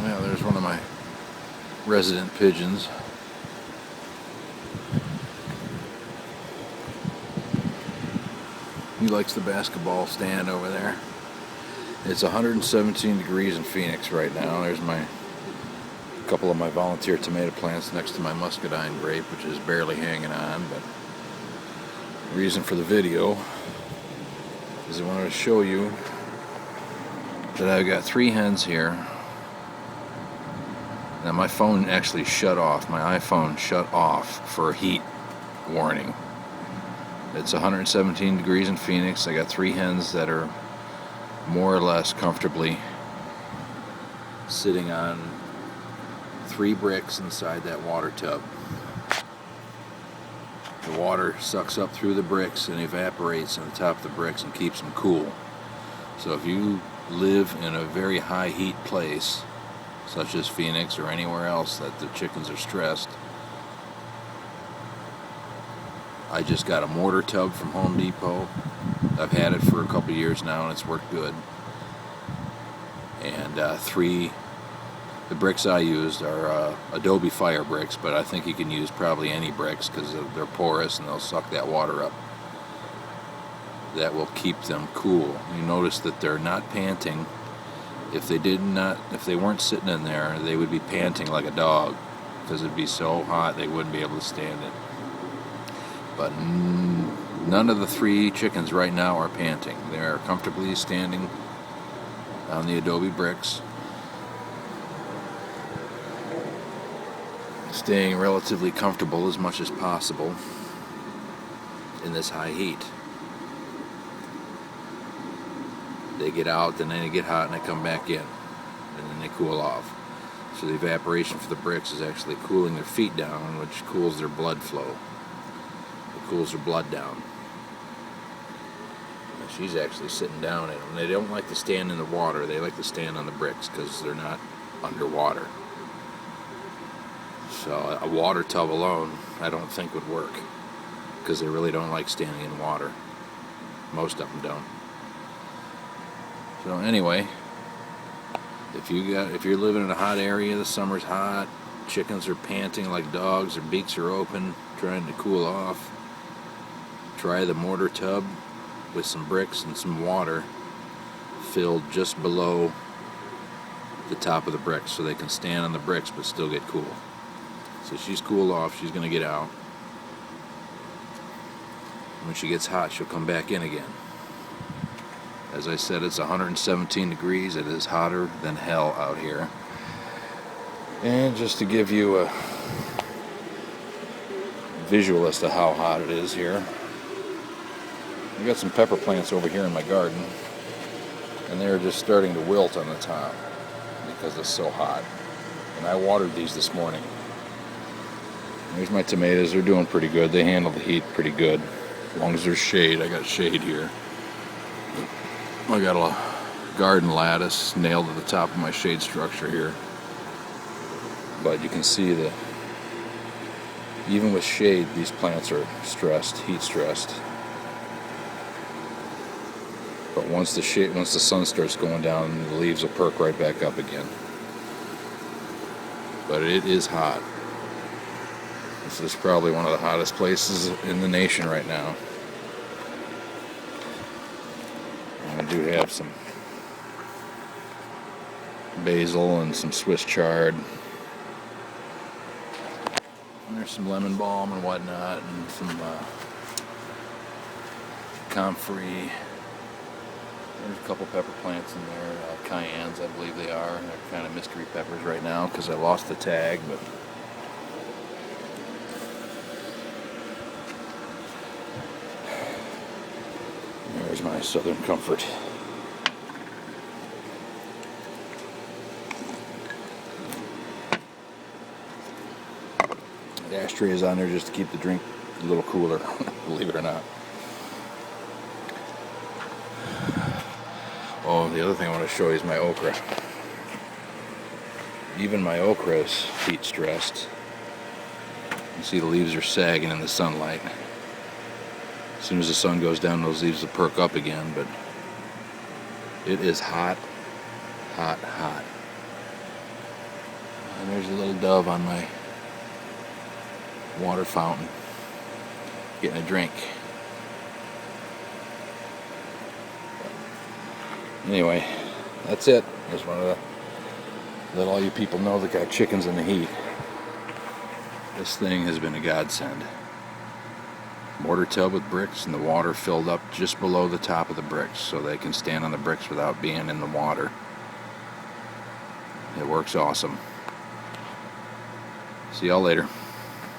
Well, there's one of my resident pigeons. He likes the basketball stand over there. It's 117 degrees in Phoenix right now. There's a couple of my volunteer tomato plants next to my muscadine grape, which is barely hanging on. But the reason for the video is I wanted to show you that I've got 3 hens here. Now my phone actually shut off. My iPhone shut off for a heat warning. It's 117 degrees in Phoenix. I got 3 hens that are more or less comfortably sitting on 3 bricks inside that water tub. The water sucks up through the bricks and evaporates on the top of the bricks and keeps them cool. So if you live in a very high heat place, such as Phoenix or anywhere else that the chickens are stressed, I just got a mortar tub from Home Depot. I've had it for a couple years now and it's worked good. And the bricks I used are adobe fire bricks, but I think you can use probably any bricks because they're porous and they'll suck that water up. That will keep them cool. You notice that they're not panting. If they weren't sitting in there, they would be panting like a dog because it'd be so hot they wouldn't be able to stand it. But none of the 3 chickens right now are panting. They're comfortably standing on the adobe bricks, staying relatively comfortable as much as possible in this high heat. They get out, then they get hot, and they come back in, and then they cool off. So the evaporation for the bricks is actually cooling their feet down, which cools their blood flow. It cools their blood down. And she's actually sitting down in them. They don't like to stand in the water. They like to stand on the bricks because they're not underwater. So a water tub alone, I don't think would work because they really don't like standing in water. Most of them don't. So anyway, if you're living in a hot area, the summer's hot, chickens are panting like dogs, their beaks are open, trying to cool off, try the mortar tub with some bricks and some water filled just below the top of the bricks so they can stand on the bricks but still get cool. So she's cooled off, she's going to get out. When she gets hot, she'll come back in again. As I said, it's 117 degrees. It is hotter than hell out here. And just to give you a visual as to how hot it is here, I got some pepper plants over here in my garden, and they're just starting to wilt on the top because it's so hot. And I watered these this morning. Here's my tomatoes. They're doing pretty good. They handle the heat pretty good. As long as there's shade. I got shade here. I got a garden lattice nailed to the top of my shade structure here. But you can see that even with shade, these plants are stressed, heat stressed. But once the sun starts going down, the leaves will perk right back up again. But it is hot. This is probably one of the hottest places in the nation right now. I do have some basil and some Swiss chard. And there's some lemon balm and whatnot, and some comfrey. There's a couple pepper plants in there, cayennes I believe they are. They're kind of mystery peppers right now because I lost the tag, but there's my Southern Comfort. The ashtray is on there just to keep the drink a little cooler, believe it or not. Oh, the other thing I want to show you is my okra. Even my okra is heat stressed. You see the leaves are sagging in the sunlight. As soon as the sun goes down, those leaves will perk up again, but it is hot, hot, hot. And there's a little dove on my water fountain getting a drink. Anyway, that's it. Just wanted to let all you people know that got chickens in the heat. This thing has been a godsend. Mortar tub with bricks and the water filled up just below the top of the bricks so they can stand on the bricks without being in the water. It works awesome. See y'all later.